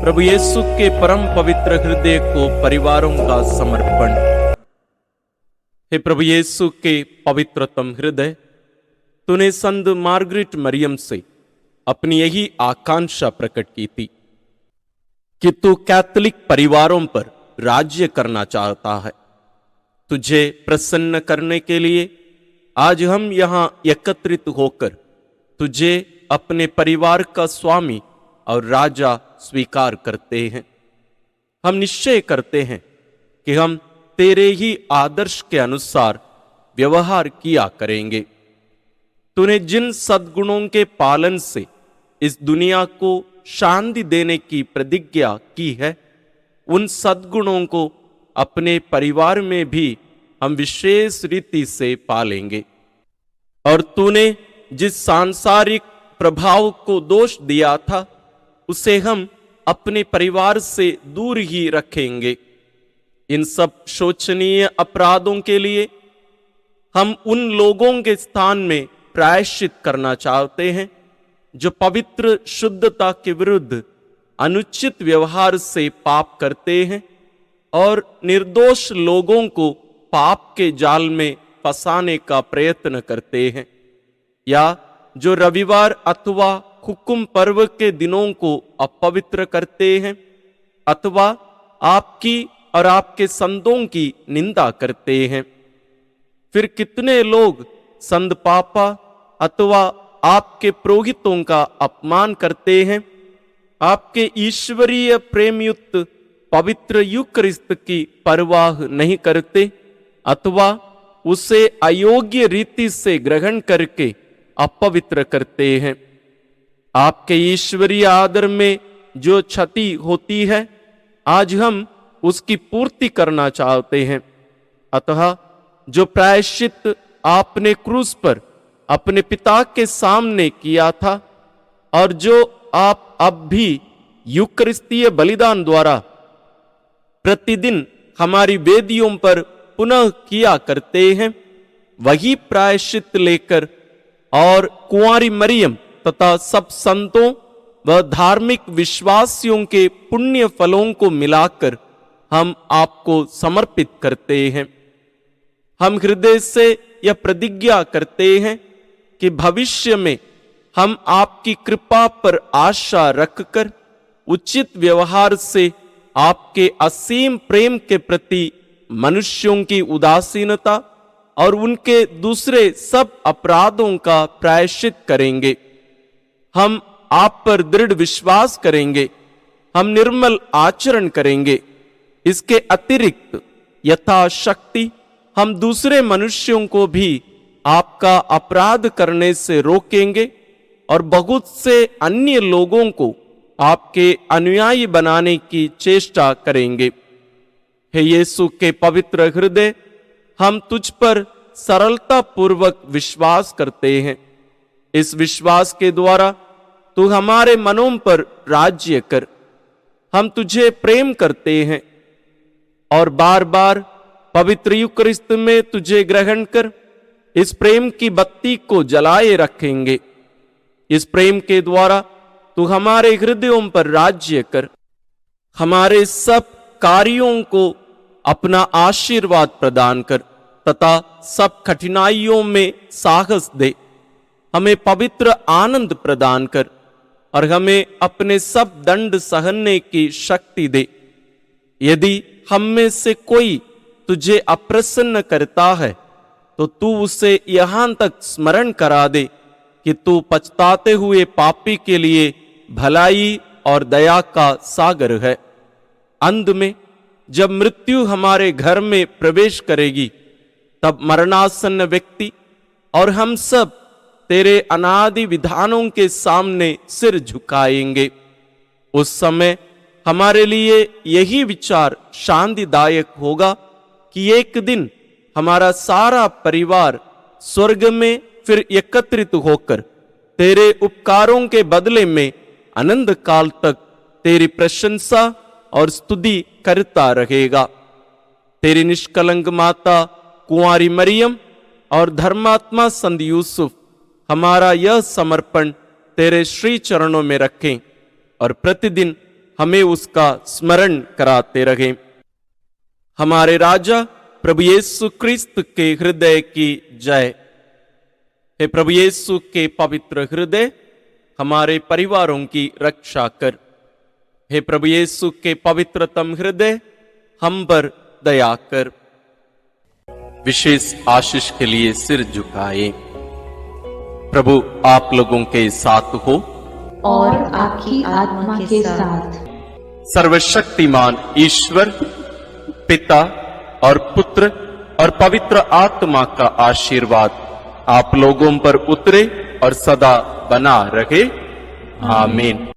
प्रभु यीशु के परम पवित्र हृदय को परिवारों का समर्पण। हे प्रभु यीशु के पवित्रतम हृदय, तूने संत मार्गरेट मरियम से अपनी यही आकांक्षा प्रकट की थी कि तू कैथोलिक परिवारों पर राज्य करना चाहता है। तुझे प्रसन्न करने के लिए आज हम यहाँ एकत्रित होकर तुझे अपने परिवार का स्वामी और राजा स्वीकार करते हैं। हम निश्चय करते हैं कि हम तेरे ही आदर्श के अनुसार व्यवहार किया करेंगे। तूने जिन सद्गुणों के पालन से इस दुनिया को शांति देने की प्रतिज्ञा की है, उन सद्गुणों को अपने परिवार में भी हम विशेष रीति से पालेंगे। और तूने जिस सांसारिक प्रभाव को दोष दिया था, उसे हम अपने परिवार से दूर ही रखेंगे। इन सब शोचनीय अपराधों के लिए हम उन लोगों के स्थान में प्रायश्चित करना चाहते हैं जो पवित्र शुद्धता के विरुद्ध अनुचित व्यवहार से पाप करते हैं और निर्दोष लोगों को पाप के जाल में फंसाने का प्रयत्न करते हैं, या जो रविवार अथवा हुक्म पर्व के दिनों को अपवित्र करते हैं अथवा आपकी और आपके संतों की निंदा करते हैं। फिर कितने लोग संत पापा अथवा आपके पुरोहितों का अपमान करते हैं, आपके ईश्वरीय प्रेमयुक्त पवित्र यूकरिस्त की परवाह नहीं करते अथवा उसे अयोग्य रीति से ग्रहण करके अपवित्र करते हैं। आपके ईश्वरीय आदर में जो क्षति होती है, आज हम उसकी पूर्ति करना चाहते हैं। अतः जो प्रायश्चित आपने क्रूस पर अपने पिता के सामने किया था और जो आप अब भी यूकरिस्तीय बलिदान द्वारा प्रतिदिन हमारी वेदियों पर पुनः किया करते हैं, वही प्रायश्चित लेकर और कुंवारी मरियम तथा सब संतों व धार्मिक विश्वासियों के पुण्य फलों को मिलाकर हम आपको समर्पित करते हैं। हम हृदय से यह प्रतिज्ञा करते हैं कि भविष्य में हम आपकी कृपा पर आशा रखकर उचित व्यवहार से आपके असीम प्रेम के प्रति मनुष्यों की उदासीनता और उनके दूसरे सब अपराधों का प्रायश्चित करेंगे। हम आप पर दृढ़ विश्वास करेंगे, हम निर्मल आचरण करेंगे। इसके अतिरिक्त यथाशक्ति हम दूसरे मनुष्यों को भी आपका अपराध करने से रोकेंगे और बहुत से अन्य लोगों को आपके अनुयायी बनाने की चेष्टा करेंगे। हे यीशु के पवित्र हृदय, हम तुझ पर सरलता पूर्वक विश्वास करते हैं। इस विश्वास के द्वारा तू हमारे मनों पर राज्य कर। हम तुझे प्रेम करते हैं और बार बार पवित्र यूकरिस्त में तुझे ग्रहण कर इस प्रेम की बत्ती को जलाए रखेंगे। इस प्रेम के द्वारा तू हमारे हृदयों पर राज्य कर, हमारे सब कार्यों को अपना आशीर्वाद प्रदान कर तथा सब कठिनाइयों में साहस दे। हमें पवित्र आनंद प्रदान कर और हमें अपने सब दंड सहने की शक्ति दे। यदि हम में से कोई तुझे अप्रसन्न करता है, तो तू उसे यहां तक स्मरण करा दे कि तू पछताते हुए पापी के लिए भलाई और दया का सागर है। अंत में जब मृत्यु हमारे घर में प्रवेश करेगी, तब मरणासन्न व्यक्ति और हम सब तेरे अनादि विधानों के सामने सिर झुकाएंगे। उस समय हमारे लिए यही विचार शांतिदायक होगा कि एक दिन हमारा सारा परिवार स्वर्ग में फिर एकत्रित होकर तेरे उपकारों के बदले में अनंत काल तक तेरी प्रशंसा और स्तुति करता रहेगा। तेरी निष्कलंक माता कुंवारी मरियम और धर्मात्मा संत यूसुफ हमारा यह समर्पण तेरे श्री चरणों में रखें और प्रतिदिन हमें उसका स्मरण कराते रहें। हमारे राजा प्रभु यीशु क्रिस्त के हृदय की जय। हे प्रभु यीशु के पवित्र हृदय, हमारे परिवारों की रक्षा कर। हे प्रभु यीशु के पवित्रतम हृदय, हम पर दया कर। विशेष आशीष के लिए सिर झुकाए। प्रभु आप लोगों के साथ हो और आपकी आत्मा के साथ। सर्वशक्तिमान ईश्वर पिता और पुत्र और पवित्र आत्मा का आशीर्वाद आप लोगों पर उतरे और सदा बना रहे। आमीन।